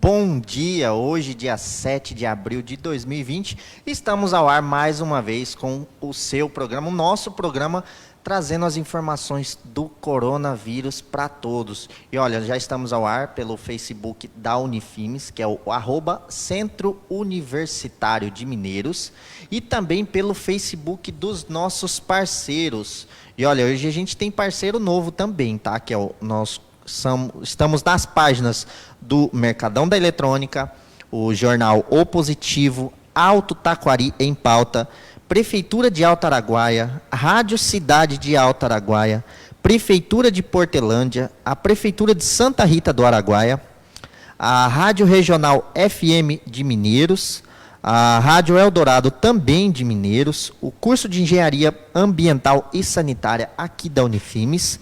bom dia! Hoje, dia 7 de abril de 2020, estamos ao ar mais uma vez com o seu programa, o nosso programa, trazendo as informações do coronavírus para todos. E olha, já estamos ao ar pelo Facebook da Unifimes, que é o @Centro Universitário de Mineiros, e também pelo Facebook dos nossos parceiros. E olha, hoje a gente tem parceiro novo também, tá? Que é o nosso... Estamos nas páginas do Mercadão da Eletrônica, o jornal O Positivo, Alto Taquari em Pauta, Prefeitura de Alto Araguaia, Rádio Cidade de Alto Araguaia, Prefeitura de Portelândia, a Prefeitura de Santa Rita do Araguaia, a Rádio Regional FM de Mineiros, a Rádio Eldorado também de Mineiros, o curso de Engenharia Ambiental e Sanitária aqui da Unifimes,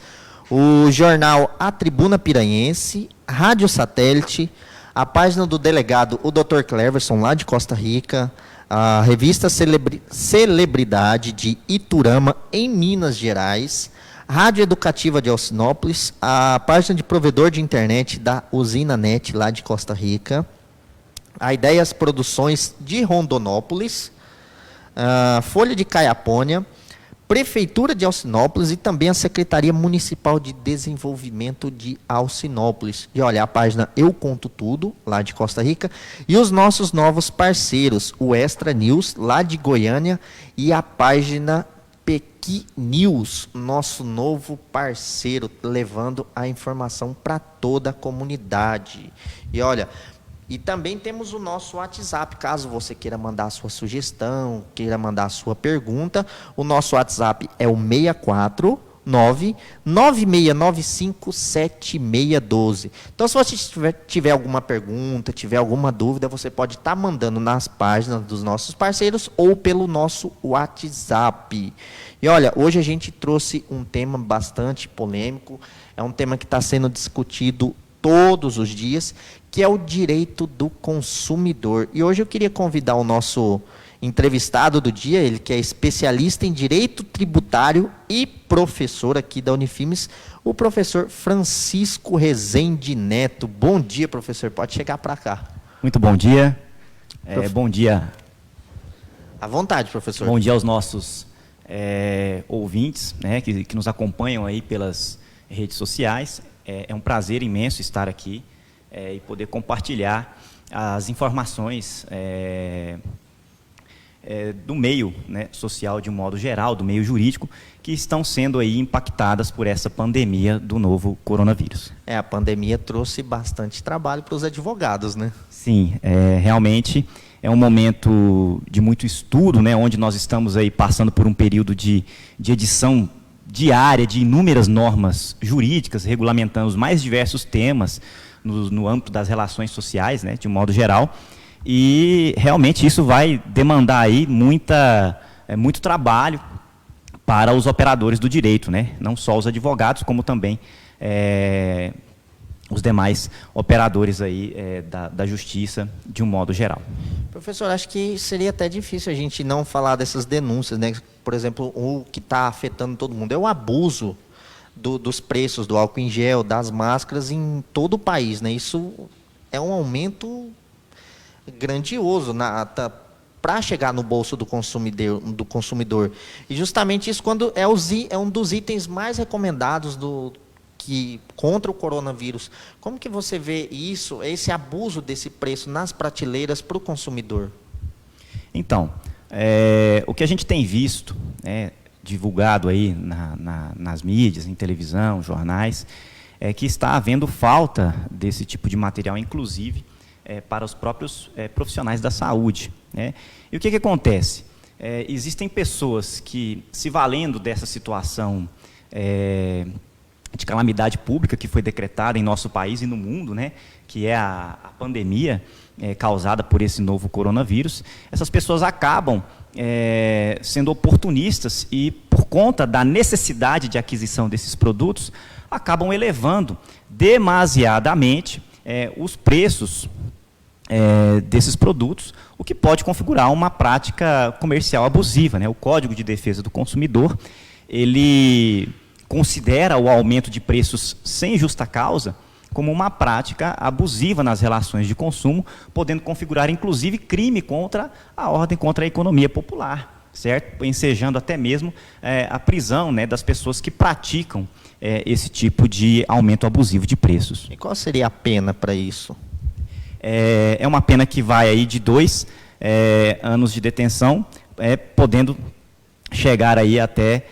o jornal A Tribuna Piranhense, Rádio Satélite, a página do delegado, o Dr. Cleverson, lá de Costa Rica, a revista Celebridade de Iturama, em Minas Gerais, Rádio Educativa de Alcinópolis, a página de provedor de internet da Usina Net, lá de Costa Rica, a Ideias Produções de Rondonópolis, a Folha de Caiapônia, Prefeitura de Alcinópolis e também a Secretaria Municipal de Desenvolvimento de Alcinópolis. E olha, a página Eu Conto Tudo, lá de Costa Rica, e os nossos novos parceiros, o Extra News, lá de Goiânia, e a página Pequi News, nosso novo parceiro, levando a informação para toda a comunidade. E olha... E também temos o nosso WhatsApp, caso você queira mandar a sua sugestão, queira mandar a sua pergunta. O nosso WhatsApp é o 649-9695-7612. Então, se você tiver alguma pergunta, tiver alguma dúvida, você pode estar mandando nas páginas dos nossos parceiros ou pelo nosso WhatsApp. E olha, hoje a gente trouxe um tema bastante polêmico, é um tema que está sendo discutido todos os dias, que é o direito do consumidor. E hoje eu queria convidar o nosso entrevistado do dia, ele que é especialista em direito tributário e professor aqui da Unifimes, o professor Francisco Rezende Neto. Bom dia, professor, pode chegar para cá. Muito bom dia. Bom dia. À vontade, professor. Bom dia aos nossos ouvintes, né, que nos acompanham aí pelas redes sociais. É um prazer imenso estar aqui e poder compartilhar as informações do meio, né, social de um modo geral, do meio jurídico, que estão sendo aí impactadas por essa pandemia do novo coronavírus. A pandemia trouxe bastante trabalho para os advogados, né? Sim, realmente é um momento de muito estudo, né, onde nós estamos aí passando por um período de edição diária de inúmeras normas jurídicas, regulamentando os mais diversos temas no âmbito das relações sociais, né, de um modo geral, e realmente isso vai demandar aí muito trabalho para os operadores do direito, né, não só os advogados, como também os demais operadores aí da justiça de um modo geral. Professor, acho que seria até difícil a gente não falar dessas denúncias, né? Por exemplo, o que está afetando todo mundo é o abuso dos preços do álcool em gel, das máscaras em todo o país, né? Isso é um aumento grandioso para chegar no bolso do consumidor. E justamente isso quando é um dos itens mais recomendados contra o coronavírus. Como que você vê isso, esse abuso desse preço nas prateleiras para o consumidor? Então, o que a gente tem visto, divulgado aí nas mídias, em televisão, jornais, é que está havendo falta desse tipo de material, inclusive para os próprios profissionais da saúde, né? E o que acontece? Existem pessoas que, se valendo dessa situação de calamidade pública que foi decretada em nosso país e no mundo, né, que é a pandemia causada por esse novo coronavírus, essas pessoas acabam sendo oportunistas e, por conta da necessidade de aquisição desses produtos, acabam elevando demasiadamente os preços desses produtos, o que pode configurar uma prática comercial abusiva, né? O Código de Defesa do Consumidor, ele considera o aumento de preços sem justa causa como uma prática abusiva nas relações de consumo, podendo configurar inclusive crime contra a ordem, contra a economia popular, certo? Ensejando até mesmo a prisão, né, das pessoas que praticam esse tipo de aumento abusivo de preços. E qual seria a pena para isso? É uma pena que vai aí de 2 anos de detenção, podendo chegar aí até,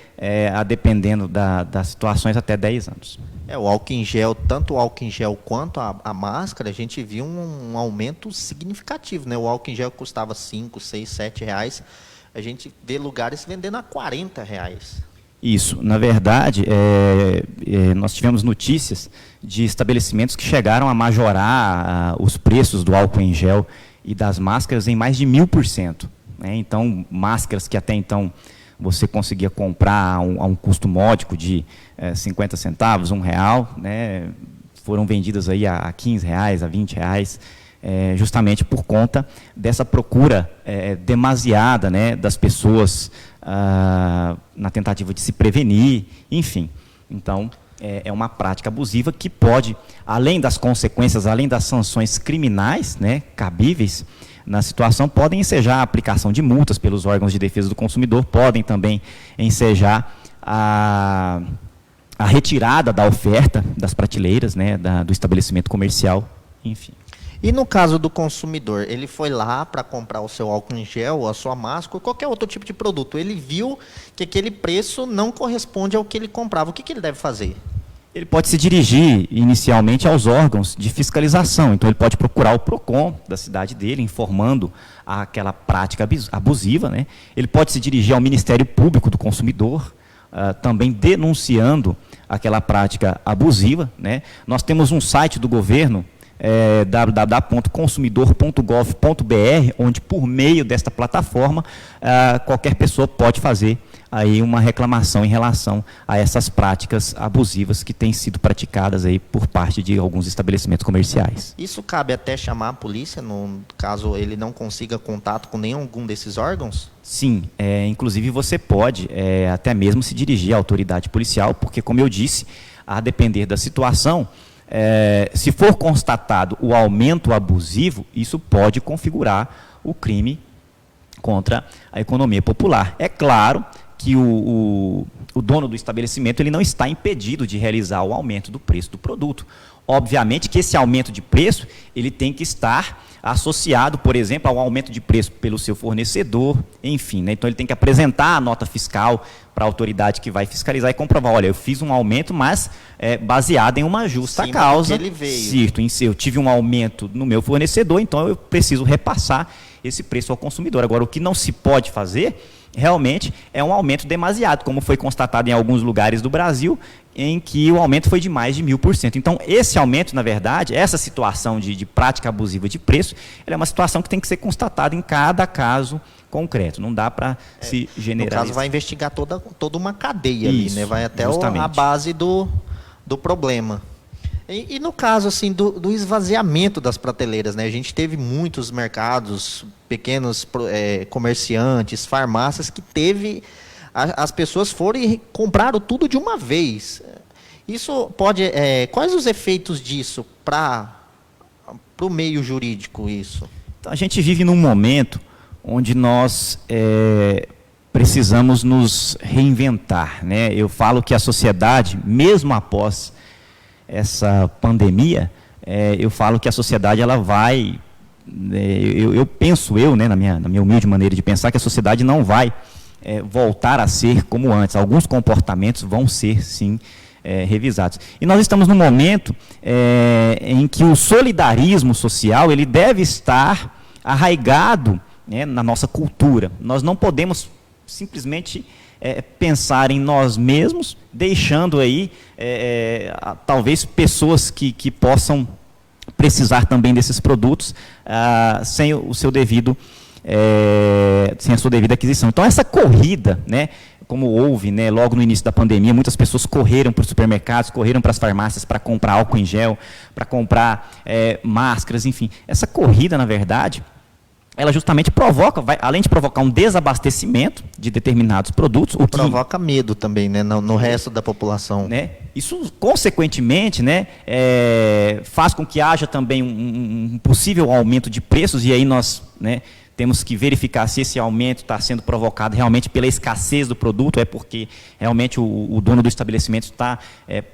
dependendo das situações, até 10 anos. O álcool em gel, tanto o álcool em gel quanto a máscara, a gente viu um aumento significativo, né? O álcool em gel custava 5, 6, 7 reais. A gente vê lugares vendendo a 40 reais. Isso. Na verdade, nós tivemos notícias de estabelecimentos que chegaram a majorar os preços do álcool em gel e das máscaras em mais de 1000%. Né? Então, máscaras que até então você conseguia comprar a um custo módico de 50 centavos, R$1, né? Foram vendidas aí a 15 reais, a 20 reais, justamente por conta dessa procura demasiada, né, das pessoas na tentativa de se prevenir, enfim. Então, é uma prática abusiva que pode, além das consequências, além das sanções criminais, né, cabíveis na situação, podem ensejar a aplicação de multas pelos órgãos de defesa do consumidor, podem também ensejar a retirada da oferta das prateleiras, né, do estabelecimento comercial, enfim. E no caso do consumidor, ele foi lá para comprar o seu álcool em gel, a sua máscara, ou qualquer outro tipo de produto. Ele viu que aquele preço não corresponde ao que ele comprava. O que ele deve fazer? Ele pode se dirigir inicialmente aos órgãos de fiscalização. Então, ele pode procurar o PROCON da cidade dele, informando aquela prática abusiva, né? Ele pode se dirigir ao Ministério Público do Consumidor, também denunciando aquela prática abusiva, né? Nós temos um site do governo, www.consumidor.gov.br, onde, por meio desta plataforma, qualquer pessoa pode fazer aí uma reclamação em relação a essas práticas abusivas que têm sido praticadas aí por parte de alguns estabelecimentos comerciais. Isso cabe até chamar a polícia, no caso ele não consiga contato com nenhum desses órgãos? Sim, inclusive você pode até mesmo se dirigir à autoridade policial, porque, como eu disse, a depender da situação, se for constatado o aumento abusivo, isso pode configurar o crime contra a economia popular. É claro que o dono do estabelecimento ele não está impedido de realizar o aumento do preço do produto. Obviamente que esse aumento de preço ele tem que estar associado, por exemplo, ao aumento de preço pelo seu fornecedor, enfim, né? Então ele tem que apresentar a nota fiscal para a autoridade que vai fiscalizar e comprovar, olha, eu fiz um aumento, mas baseado em uma justa causa. Ele veio. Certo, eu tive um aumento no meu fornecedor, então eu preciso repassar esse preço ao consumidor. Agora, o que não se pode fazer realmente é um aumento demasiado, como foi constatado em alguns lugares do Brasil, em que o aumento foi de mais de 1000%. Então, esse aumento, na verdade, essa situação de prática abusiva de preço, ela é uma situação que tem que ser constatada em cada caso concreto. Não dá para se generalizar. No caso, vai investigar toda uma cadeia ali, né? Vai até justamente a base do problema. E no caso assim do esvaziamento das prateleiras, né? A gente teve muitos mercados, pequenos comerciantes, farmácias que as pessoas foram e compraram tudo de uma vez. Isso pode, quais os efeitos disso para o meio jurídico isso? Então, a gente vive num momento onde nós precisamos nos reinventar, né? Eu falo que a sociedade, mesmo após essa pandemia, eu falo que a sociedade ela vai, né, na minha humilde maneira de pensar, que a sociedade não vai voltar a ser como antes. Alguns comportamentos vão ser, sim, revisados. E nós estamos num momento em que o solidarismo social ele deve estar arraigado, né, na nossa cultura. Nós não podemos simplesmente pensar em nós mesmos, deixando aí talvez pessoas que possam precisar também desses produtos sem o seu devido sem a sua devida aquisição. Então essa corrida, né, como houve, né, logo no início da pandemia, muitas pessoas correram para os supermercados, correram para as farmácias para comprar álcool em gel, para comprar máscaras, enfim. Essa corrida, na verdade, ela justamente provoca, além de provocar um desabastecimento de determinados produtos, provoca medo também, né, no resto da população. Né, Isso, consequentemente, né, faz com que haja também um possível aumento de preços, e aí nós, né, temos que verificar se esse aumento está sendo provocado realmente pela escassez do produto, é porque realmente o dono do estabelecimento está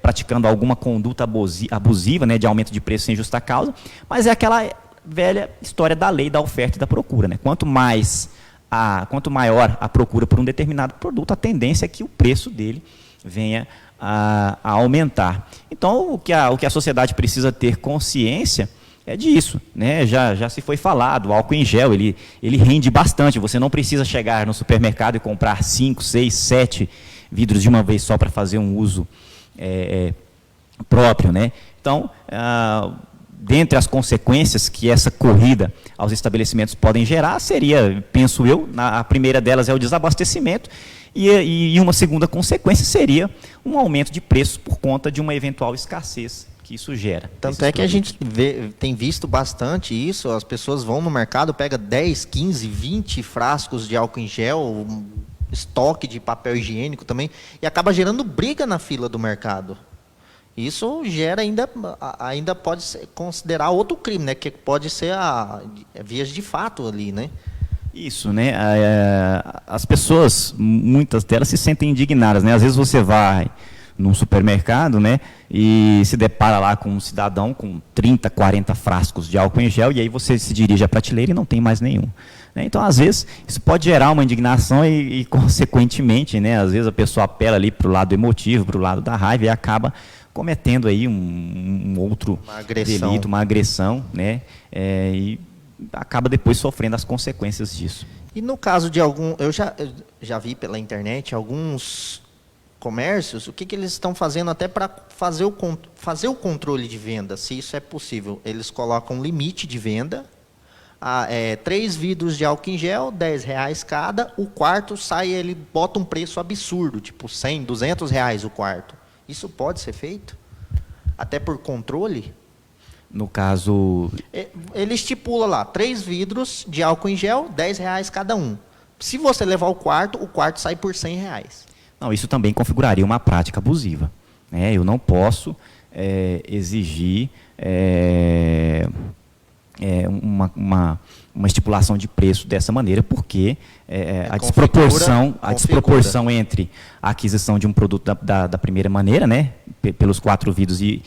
praticando alguma conduta abusiva, né, de aumento de preço sem justa causa, mas é aquela velha história da lei da oferta e da procura, né? Quanto maior a procura por um determinado produto, a tendência é que o preço dele venha a aumentar. Então, o que a sociedade precisa ter consciência é disso, né? Já se foi falado, o álcool em gel, ele rende bastante, você não precisa chegar no supermercado e comprar 5, 6, 7 vidros de uma vez só para fazer um uso próprio, né? Então, dentre as consequências que essa corrida aos estabelecimentos podem gerar, seria, penso eu, a primeira delas é o desabastecimento, e uma segunda consequência seria um aumento de preços por conta de uma eventual escassez que isso gera. Tanto é que a gente tem visto bastante isso, as pessoas vão no mercado, pega 10, 15, 20 frascos de álcool em gel, estoque de papel higiênico também, e acaba gerando briga na fila do mercado. Isso gera ainda pode considerar outro crime, né? Que pode ser vias de fato ali, né? Isso, né? As pessoas, muitas delas se sentem indignadas, né? Às vezes você vai num supermercado, né, e se depara lá com um cidadão com 30, 40 frascos de álcool em gel, e aí você se dirige à prateleira e não tem mais nenhum. Né? Então, às vezes, isso pode gerar uma indignação e consequentemente, né, às vezes a pessoa apela ali para o lado emotivo, para o lado da raiva, e acaba cometendo aí um outro delito, uma agressão, né, e acaba depois sofrendo as consequências disso. E no caso de eu já vi pela internet alguns comércios, o que eles estão fazendo até para fazer o controle de venda, se isso é possível. Eles colocam um limite de venda, 3 vidros de álcool em gel, R$10 cada, o quarto sai, ele bota um preço absurdo, tipo 100, R$200 o quarto. Isso pode ser feito? Até por controle? No caso... Ele estipula lá, 3 vidros de álcool em gel, R$10 cada um. Se você levar o quarto sai por R$100. Não, isso também configuraria uma prática abusiva. Né? Eu não posso exigir uma estipulação de preço dessa maneira, porque a desproporção entre a aquisição de um produto da primeira maneira, né, pelos 4 vidros, e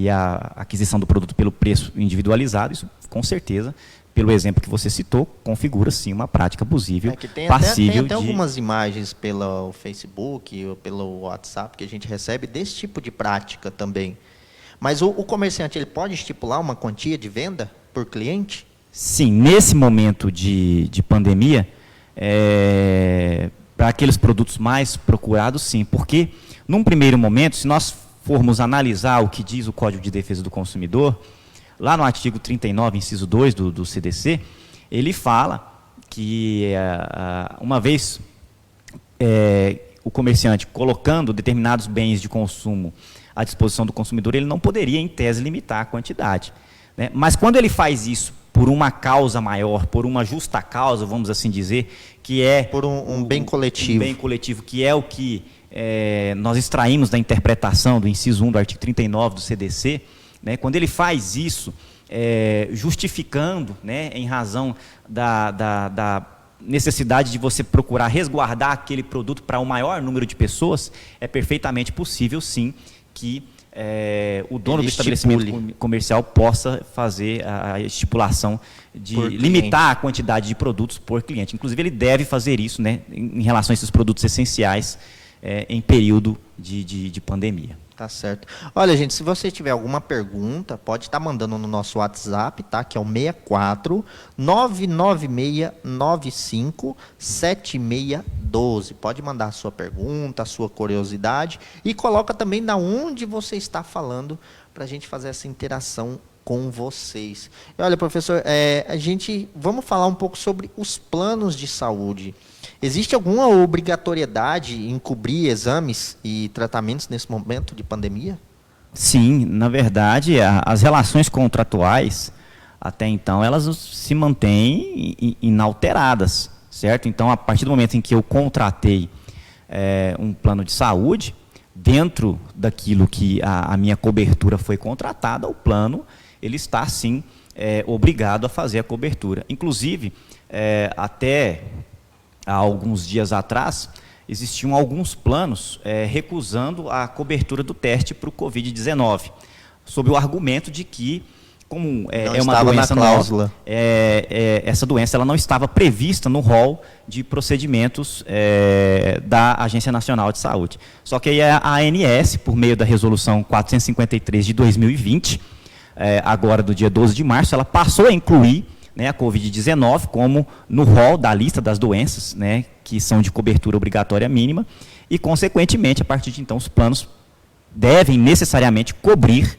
a aquisição do produto pelo preço individualizado, isso com certeza, pelo exemplo que você citou, configura sim uma prática abusível, passível tem algumas imagens pelo Facebook ou pelo WhatsApp que a gente recebe desse tipo de prática também. Mas o comerciante, ele pode estipular uma quantia de venda por cliente? Sim, nesse momento de pandemia, para aqueles produtos mais procurados, sim, porque num primeiro momento, se nós formos analisar o que diz o Código de Defesa do Consumidor, lá no artigo 39, inciso 2 do CDC, ele fala que, uma vez o comerciante colocando determinados bens de consumo à disposição do consumidor, ele não poderia, em tese, limitar a quantidade. Né? Mas quando ele faz isso por uma causa maior, por uma justa causa, vamos assim dizer, que é... Por um bem coletivo. Um bem coletivo, que é o que nós extraímos da interpretação do inciso 1 do artigo 39 do CDC, né, quando ele faz isso, justificando, né, em razão da necessidade de você procurar resguardar aquele produto para o maior número de pessoas, é perfeitamente possível, sim, que o dono do estabelecimento comercial possa fazer a estipulação de limitar a quantidade de produtos por cliente. Inclusive, ele deve fazer isso, né, em relação a esses produtos essenciais em período de pandemia. Tá certo. Olha, gente, se você tiver alguma pergunta, pode estar mandando no nosso WhatsApp, tá? Que é o 64 99695 7612. Pode mandar a sua pergunta, a sua curiosidade e coloca também da onde você está falando para a gente fazer essa interação com vocês. E olha, professor, vamos falar um pouco sobre os planos de saúde. Existe alguma obrigatoriedade em cobrir exames e tratamentos nesse momento de pandemia? Sim, na verdade, as relações contratuais, até então, elas se mantêm inalteradas, certo? Então, a partir do momento em que eu contratei um plano de saúde, dentro daquilo que a minha cobertura foi contratada, o plano ele está sim obrigado a fazer a cobertura. Inclusive, até há alguns dias atrás, existiam alguns planos recusando a cobertura do teste para o Covid-19, sob o argumento de que, como é uma doença nova, essa doença ela não estava prevista no rol de procedimentos da Agência Nacional de Saúde. Só que aí a ANS, por meio da Resolução 453 de 2020, agora do dia 12 de março, ela passou a incluir, né, a Covid-19 como no rol da lista das doenças, né, que são de cobertura obrigatória mínima, e, consequentemente, a partir de então, os planos devem necessariamente cobrir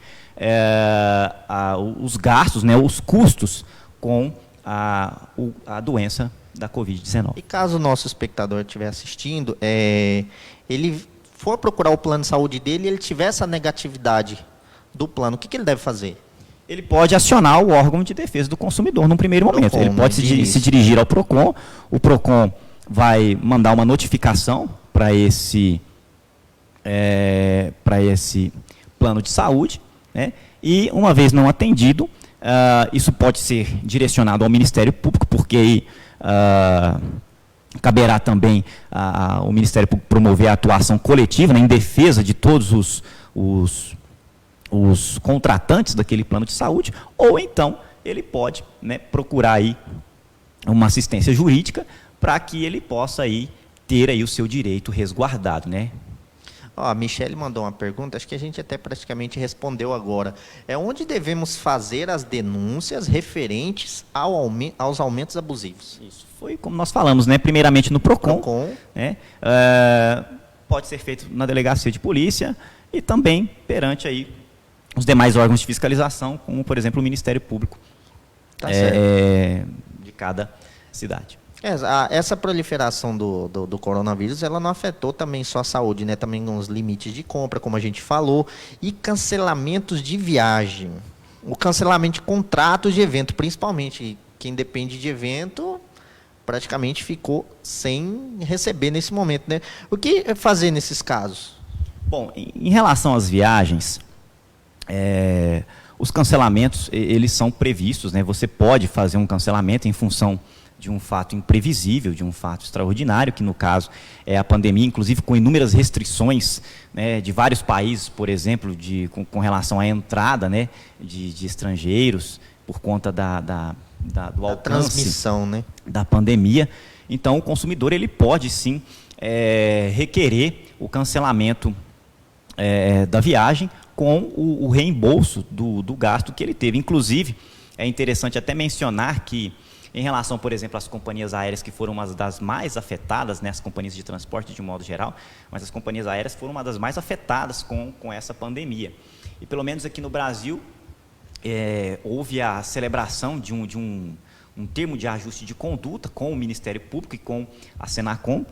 os gastos, né, os custos com a doença da Covid-19. E caso o nosso espectador estiver assistindo, ele for procurar o plano de saúde dele e ele tiver essa negatividade do plano, o que ele deve fazer? Ele pode acionar o órgão de defesa do consumidor num primeiro momento. PROCON, ele pode se dirigir ao PROCON, o PROCON vai mandar uma notificação para esse plano de saúde, né? E, uma vez não atendido, isso pode ser direcionado ao Ministério Público, porque aí caberá também ao Ministério Público promover a atuação coletiva, né, em defesa de todos os contratantes daquele plano de saúde, ou então ele pode, né, procurar aí uma assistência jurídica para que ele possa aí ter aí o seu direito resguardado, né? A Michele mandou uma pergunta, acho que a gente até praticamente respondeu agora. Onde devemos fazer as denúncias referentes aos aumentos abusivos? Isso foi como nós falamos, né? Primeiramente no PROCON. Né? Pode ser feito na delegacia de polícia e também perante aí os demais órgãos de fiscalização, como, por exemplo, o Ministério Público de cada cidade. Essa proliferação do coronavírus, ela não afetou também só a saúde, né? Também os limites de compra, como a gente falou, e cancelamentos de viagem. O cancelamento de contratos de evento, principalmente quem depende de evento, praticamente ficou sem receber nesse momento, né? O que fazer nesses casos? Bom, em relação às viagens, os cancelamentos, eles são previstos, né? Você pode fazer um cancelamento em função de um fato imprevisível, de um fato extraordinário, que no caso é a pandemia, inclusive com inúmeras restrições, né, de vários países, por exemplo, com relação à entrada, né, de estrangeiros, por conta do alcance transmissão, né, da pandemia. Então, o consumidor ele pode sim requerer o cancelamento da viagem com o reembolso do gasto que ele teve. Inclusive, é interessante até mencionar que, em relação, por exemplo, às companhias aéreas que foram uma das mais afetadas, né, as companhias de transporte de modo geral, mas as companhias aéreas foram uma das mais afetadas com essa pandemia. E pelo menos aqui no Brasil, houve a celebração de um termo de ajuste de conduta com o Ministério Público e com a Senacom,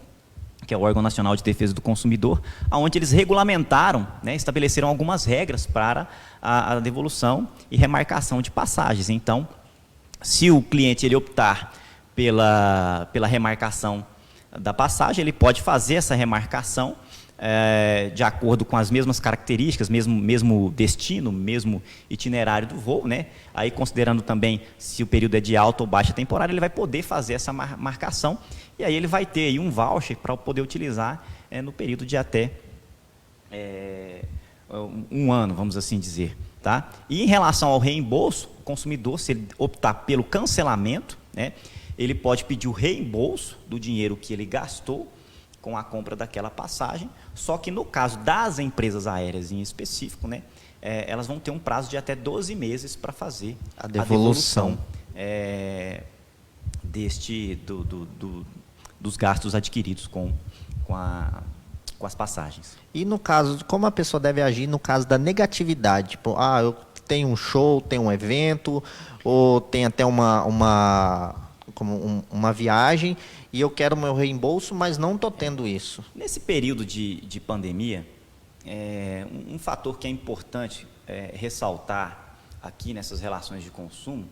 que é o órgão nacional de defesa do consumidor, onde eles regulamentaram, né, estabeleceram algumas regras para a devolução e remarcação de passagens. Então, se o cliente ele optar pela remarcação da passagem, ele pode fazer essa remarcação de acordo com as mesmas características, mesmo destino, mesmo itinerário do voo, né? Aí, considerando também se o período é de alta ou baixa temporada, ele vai poder fazer essa marcação e aí ele vai ter aí um voucher para poder utilizar no período de até um ano, vamos assim dizer. Tá? E em relação ao reembolso, o consumidor, se ele optar pelo cancelamento, né, ele pode pedir o reembolso do dinheiro que ele gastou com a compra daquela passagem, só que no caso das empresas aéreas em específico, né, elas vão ter um prazo de até 12 meses para fazer a devolução dos gastos adquiridos com as passagens. E no caso, como a pessoa deve agir no caso da negatividade? Tipo, eu tenho um show, tenho um evento, ou tem até uma viagem e eu quero meu reembolso, mas não estou tendo isso. Nesse período de pandemia, um fator que é importante ressaltar aqui nessas relações de consumo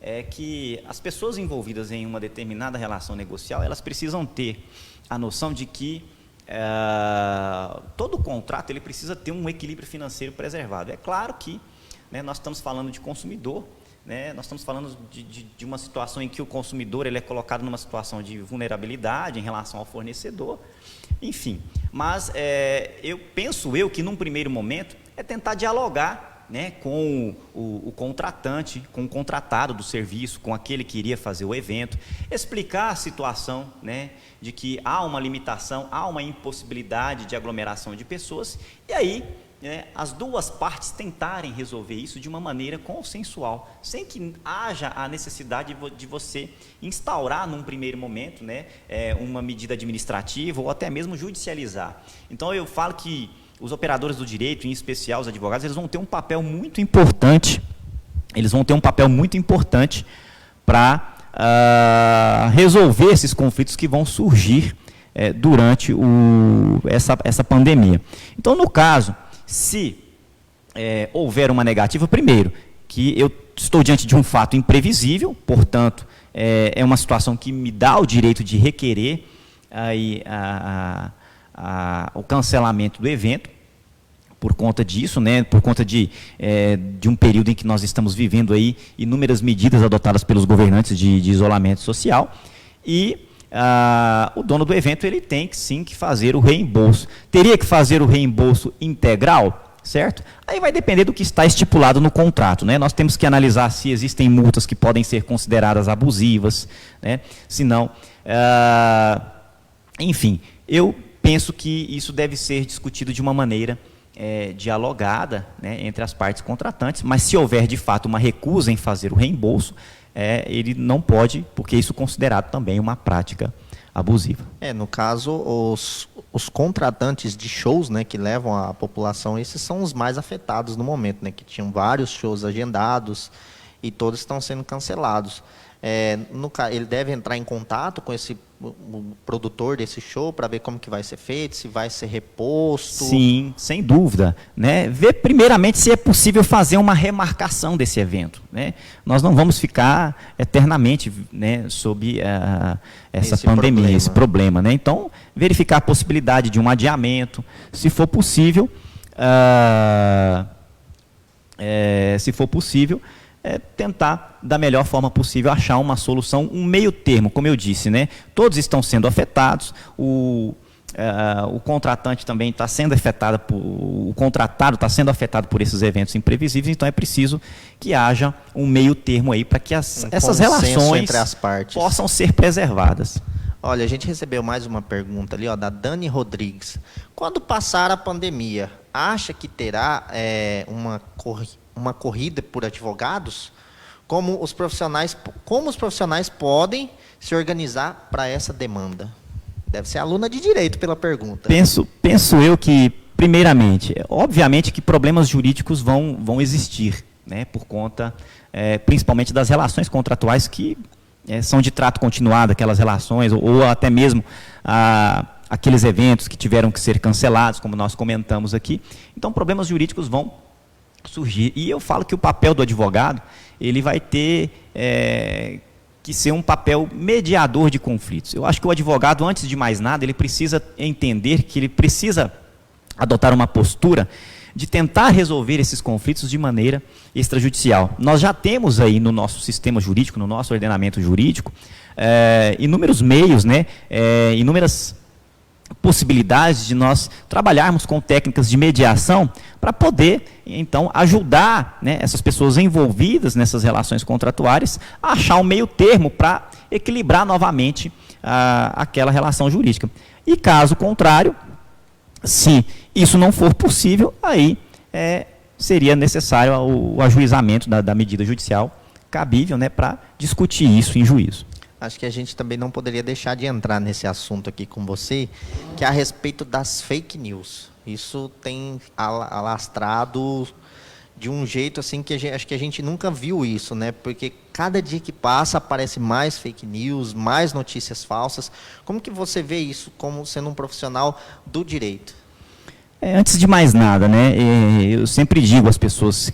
é que as pessoas envolvidas em uma determinada relação negocial, elas precisam ter a noção de que todo contrato ele precisa ter um equilíbrio financeiro preservado. É claro que, né, nós estamos falando de consumidor, né, nós estamos falando de uma situação em que o consumidor ele é colocado numa situação de vulnerabilidade em relação ao fornecedor, enfim. Mas penso que num primeiro momento é tentar dialogar, né, com o contratante, com o contratado do serviço, com aquele que iria fazer o evento, explicar a situação, né, de que há uma limitação, há uma impossibilidade de aglomeração de pessoas, e aí, né, as duas partes tentarem resolver isso de uma maneira consensual, sem que haja a necessidade de você instaurar num primeiro momento, né, uma medida administrativa ou até mesmo judicializar. Então eu falo que os operadores do direito, em especial os advogados, eles vão ter um papel muito importante, para resolver esses conflitos que vão surgir durante essa pandemia. Então, no caso, se houver uma negativa, primeiro, que eu estou diante de um fato imprevisível, portanto, é uma situação que me dá o direito de requerer aí, o cancelamento do evento, por conta disso, né, por conta de um período em que nós estamos vivendo aí inúmeras medidas adotadas pelos governantes de isolamento social, e o dono do evento ele tem sim que fazer o reembolso. Teria que fazer o reembolso integral, certo? Aí vai depender do que está estipulado no contrato, né? Nós temos que analisar se existem multas que podem ser consideradas abusivas, né? Se não, enfim, eu penso que isso deve ser discutido de uma maneira dialogada, né, entre as partes contratantes, mas se houver de fato uma recusa em fazer o reembolso, ele não pode, porque isso é considerado também uma prática abusiva. No caso, os contratantes de shows, né, que levam a população, esses são os mais afetados no momento, né, que tinham vários shows agendados e todos estão sendo cancelados. Ele deve entrar em contato com o produtor desse show para ver como que vai ser feito, se vai ser reposto. Sim, sem dúvida, né? Ver primeiramente se é possível fazer uma remarcação desse evento, né? Nós não vamos ficar eternamente, né, sob essa pandemia, esse problema, né? Então, verificar a possibilidade de um adiamento, se for possível, tentar, da melhor forma possível, achar uma solução, um meio termo, como eu disse, né? Todos estão sendo afetados, o contratante também está sendo afetado, o contratado está sendo afetado por esses eventos imprevisíveis, então é preciso que haja um meio termo aí para que essas relações entre as partes possam ser preservadas. Olha, a gente recebeu mais uma pergunta ali, da Dani Rodrigues. Quando passar a pandemia, acha que terá uma corrida por advogados? Como os profissionais podem se organizar para essa demanda? Deve ser aluna de direito pela pergunta. Penso eu que, primeiramente, obviamente que problemas jurídicos vão existir, né, por conta, principalmente das relações contratuais que são de trato continuado, aquelas relações, ou até mesmo aqueles eventos que tiveram que ser cancelados, como nós comentamos aqui. Então, problemas jurídicos vão surgir. E eu falo que o papel do advogado, ele vai ter que ser um papel mediador de conflitos. Eu acho que o advogado, antes de mais nada, ele precisa entender que ele precisa adotar uma postura de tentar resolver esses conflitos de maneira extrajudicial. Nós já temos aí no nosso sistema jurídico, no nosso ordenamento jurídico, inúmeros meios, né, inúmeras possibilidades de nós trabalharmos com técnicas de mediação para poder, então, ajudar, né, essas pessoas envolvidas nessas relações contratuais a achar um meio termo para equilibrar novamente aquela relação jurídica. E caso contrário, se isso não for possível, aí seria necessário o ajuizamento da medida judicial cabível, né, para discutir isso em juízo. Acho que a gente também não poderia deixar de entrar nesse assunto aqui com você, que é a respeito das fake news. Isso tem alastrado de um jeito assim que acho que a gente nunca viu isso, né? Porque cada dia que passa aparece mais fake news, mais notícias falsas. Como que você vê isso como sendo um profissional do direito? Antes de mais nada, né? Eu sempre digo às pessoas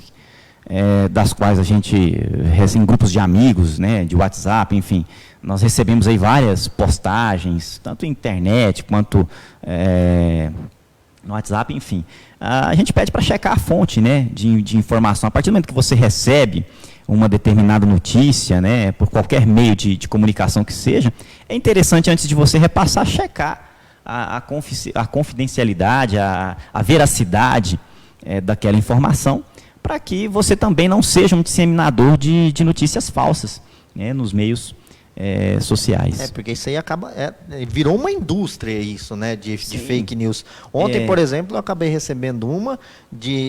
das quais a gente, em grupos de amigos, né, de WhatsApp, enfim, nós recebemos aí várias postagens, tanto na internet quanto no WhatsApp, enfim. A gente pede para checar a fonte, né, de informação. A partir do momento que você recebe uma determinada notícia, né, por qualquer meio de comunicação que seja, é interessante, antes de você repassar, checar a confidencialidade, a veracidade daquela informação, para que você também não seja um disseminador de notícias falsas, né, nos meios sociais. Porque isso aí virou uma indústria isso, né, de fake news. Ontem, por exemplo, eu acabei recebendo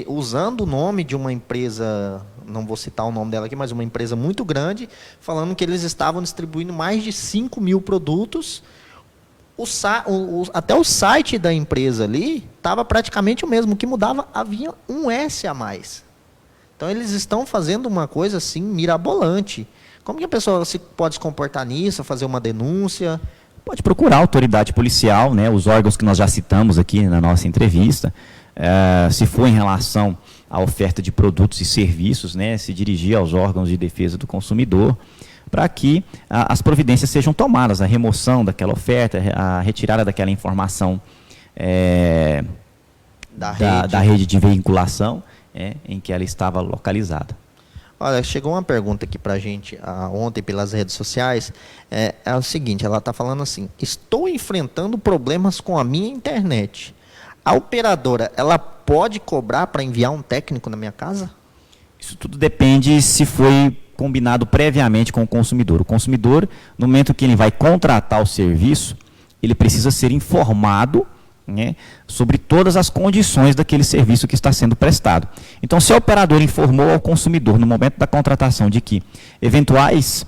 usando o nome de uma empresa, não vou citar o nome dela aqui, mas uma empresa muito grande, falando que eles estavam distribuindo mais de 5 mil produtos. Até o site da empresa ali estava praticamente o mesmo. O que mudava, havia um S a mais. Então, eles estão fazendo uma coisa assim mirabolante. Como que a pessoa pode se comportar nisso, fazer uma denúncia? Pode procurar a autoridade policial, né, os órgãos que nós já citamos aqui na nossa entrevista. Se for em relação à oferta de produtos e serviços, né, se dirigir aos órgãos de defesa do consumidor, para que as providências sejam tomadas, a remoção daquela oferta, a retirada daquela informação da rede de veiculação em que ela estava localizada. Olha, chegou uma pergunta aqui para a gente ontem pelas redes sociais. É o seguinte, ela está falando assim: estou enfrentando problemas com a minha internet. A operadora, ela pode cobrar para enviar um técnico na minha casa? Isso tudo depende se foi combinado previamente com o consumidor. O consumidor, no momento que ele vai contratar o serviço, ele precisa ser informado, né, sobre todas as condições daquele serviço que está sendo prestado. Então, se a operadora informou ao consumidor no momento da contratação de que eventuais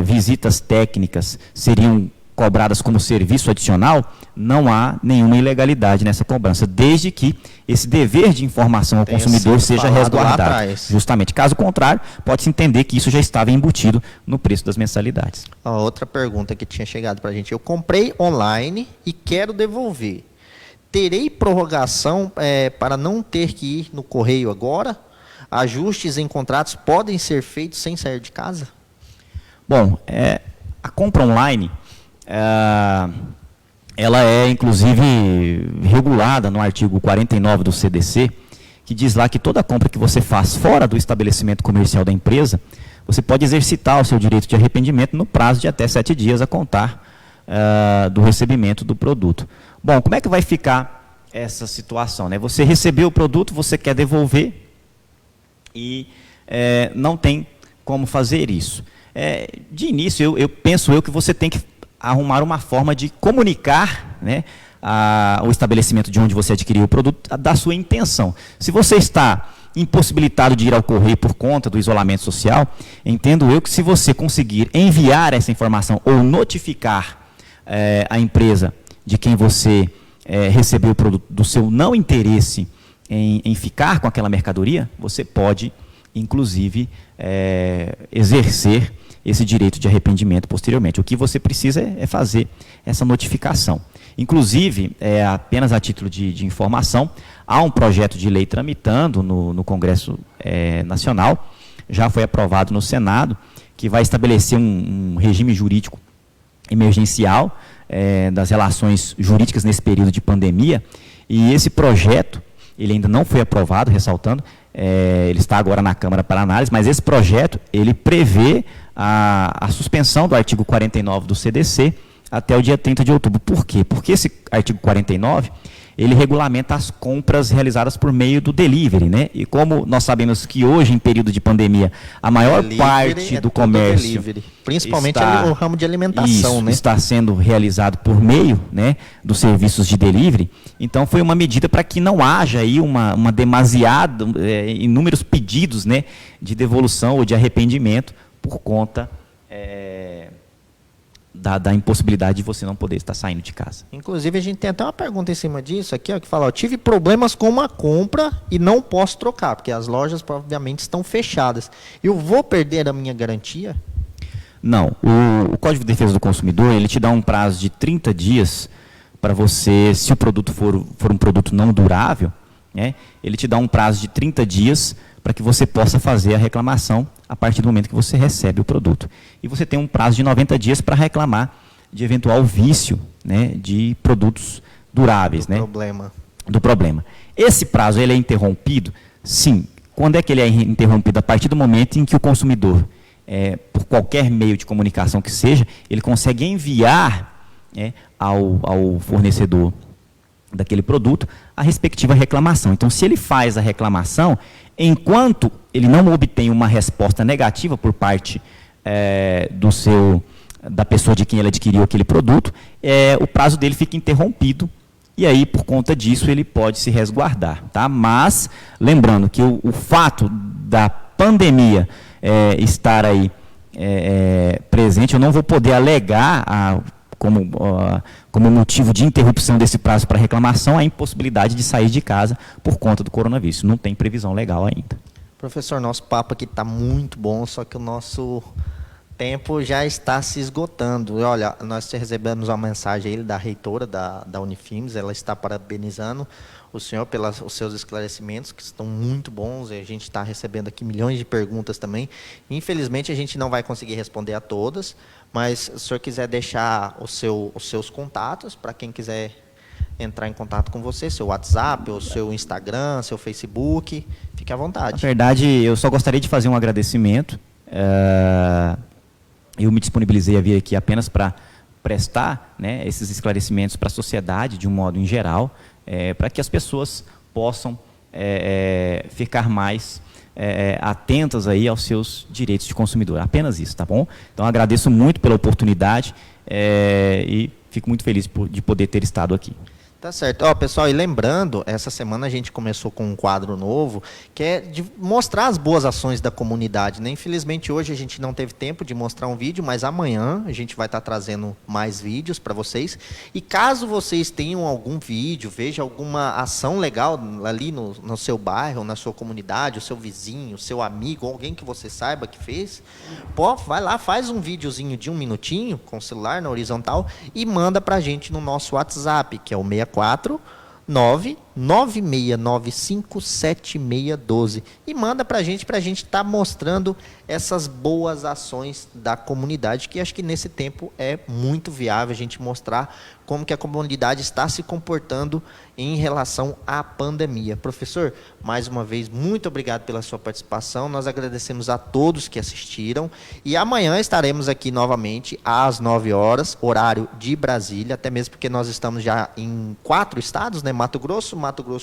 visitas técnicas seriam cobradas como serviço adicional, não há nenhuma ilegalidade nessa cobrança, desde que esse dever de informação ao consumidor seja resguardado. Justamente. Caso contrário, pode-se entender que isso já estava embutido no preço das mensalidades. Outra pergunta que tinha chegado para a gente: eu comprei online e quero devolver. Terei prorrogação para não ter que ir no correio agora? Ajustes em contratos podem ser feitos sem sair de casa? Bom, a compra online, ela é inclusive regulada no artigo 49 do CDC, que diz lá que toda compra que você faz fora do estabelecimento comercial da empresa, você pode exercitar o seu direito de arrependimento no prazo de até 7 dias a contar do recebimento do produto. Bom, como é que vai ficar essa situação, né? Você recebeu o produto, você quer devolver e não tem como fazer isso. De início, eu penso que você tem que arrumar uma forma de comunicar, né, o estabelecimento de onde você adquiriu o produto da sua intenção. Se você está impossibilitado de ir ao correio por conta do isolamento social, entendo eu que se você conseguir enviar essa informação ou notificar a empresa de quem você recebeu o produto, do seu não interesse em ficar com aquela mercadoria, você pode, inclusive, exercer esse direito de arrependimento posteriormente. O que você precisa é fazer essa notificação. Inclusive, apenas a título de informação, há um projeto de lei tramitando no Congresso Nacional, já foi aprovado no Senado, que vai estabelecer um regime jurídico emergencial das relações jurídicas nesse período de pandemia, e esse projeto, ele ainda não foi aprovado, ressaltando, ele está agora na Câmara para análise, mas esse projeto, ele prevê a suspensão do artigo 49 do CDC até o dia 30 de outubro. Por quê? Porque esse artigo 49, ele regulamenta as compras realizadas por meio do delivery, né? E como nós sabemos que hoje, em período de pandemia, a maior parte do comércio, principalmente o ramo de alimentação, né, está sendo realizado por meio, né, dos serviços de delivery. Então, foi uma medida para que não haja aí uma demasiada, inúmeros pedidos, né, de devolução ou de arrependimento por conta da impossibilidade de você não poder estar saindo de casa. Inclusive, a gente tem até uma pergunta em cima disso aqui, que fala: tive problemas com uma compra e não posso trocar, porque as lojas provavelmente estão fechadas. Eu vou perder a minha garantia? Não. O Código de Defesa do Consumidor, ele te dá um prazo de 30 dias para você, se o produto for um produto não durável, né, ele te dá um prazo de 30 dias para que você possa fazer a reclamação a partir do momento que você recebe o produto. E você tem um prazo de 90 dias para reclamar de eventual vício, né, de produtos duráveis. Do problema. Esse prazo ele é interrompido? Sim. Quando é que ele é interrompido? A partir do momento em que o consumidor, por qualquer meio de comunicação que seja, ele consegue enviar ao fornecedor daquele produto a respectiva reclamação. Então, se ele faz a reclamação, enquanto ele não obtém uma resposta negativa por parte da pessoa de quem ele adquiriu aquele produto, o prazo dele fica interrompido. E aí, por conta disso, ele pode se resguardar. Tá? Mas, lembrando que o fato da pandemia estar aí presente, eu não vou poder alegar como motivo de interrupção desse prazo para reclamação a impossibilidade de sair de casa por conta do coronavírus. Não tem previsão legal ainda. Professor, nosso papo aqui está muito bom, só que o nosso tempo já está se esgotando. Olha, nós recebemos uma mensagem aí da reitora da Unifimes, ela está parabenizando o senhor pelos seus esclarecimentos, que estão muito bons, e a gente está recebendo aqui milhões de perguntas também. Infelizmente, a gente não vai conseguir responder a todas, mas se o senhor quiser deixar os seus contatos, para quem quiser entrar em contato com você, seu WhatsApp, o seu Instagram, seu Facebook, fique à vontade. Na verdade, eu só gostaria de fazer um agradecimento. Eu me disponibilizei a vir aqui apenas para prestar, né, esses esclarecimentos para a sociedade, de um modo em geral, para que as pessoas possam ficar mais atentas aí aos seus direitos de consumidor. Apenas isso, tá bom? Então, agradeço muito pela oportunidade e fico muito feliz de poder ter estado aqui. Tá certo. Pessoal, e lembrando, essa semana a gente começou com um quadro novo, que é de mostrar as boas ações da comunidade, né? Infelizmente, hoje a gente não teve tempo de mostrar um vídeo, mas amanhã a gente vai estar trazendo mais vídeos para vocês. E caso vocês tenham algum vídeo, veja alguma ação legal ali no seu bairro, na sua comunidade, o seu vizinho, o seu amigo, alguém que você saiba que fez, vai lá, faz um videozinho de 1 minutinho, com o celular na horizontal, e manda para a gente no nosso WhatsApp, que é o 649-9695-7612, e manda para a gente estar mostrando essas boas ações da comunidade, que acho que nesse tempo é muito viável a gente mostrar como que a comunidade está se comportando em relação à pandemia. Professor, mais uma vez, muito obrigado pela sua participação, nós agradecemos a todos que assistiram, e amanhã estaremos aqui novamente às 9 horas, horário de Brasília, até mesmo porque nós estamos já em 4 estados, né? Mato Grosso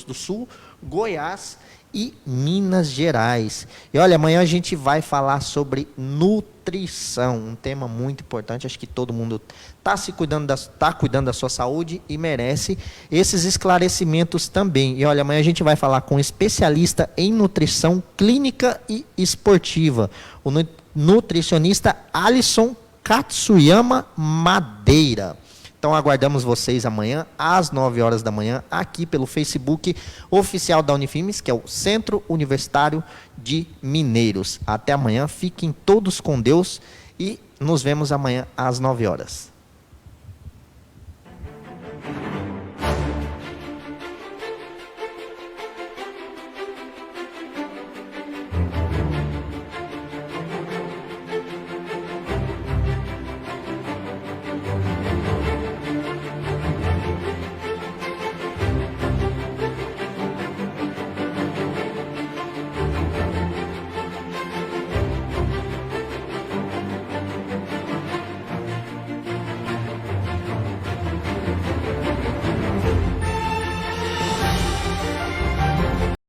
do Sul, Goiás e Minas Gerais. E olha, amanhã a gente vai falar sobre nutrição, um tema muito importante. Acho que todo mundo está cuidando da sua saúde e merece esses esclarecimentos também. E olha, amanhã a gente vai falar com um especialista em nutrição clínica e esportiva, o nutricionista Alisson Katsuyama Madeira. Então, aguardamos vocês amanhã, às 9 horas da manhã, aqui pelo Facebook oficial da Unifimes, que é o Centro Universitário de Mineiros. Até amanhã, fiquem todos com Deus e nos vemos amanhã às 9 horas.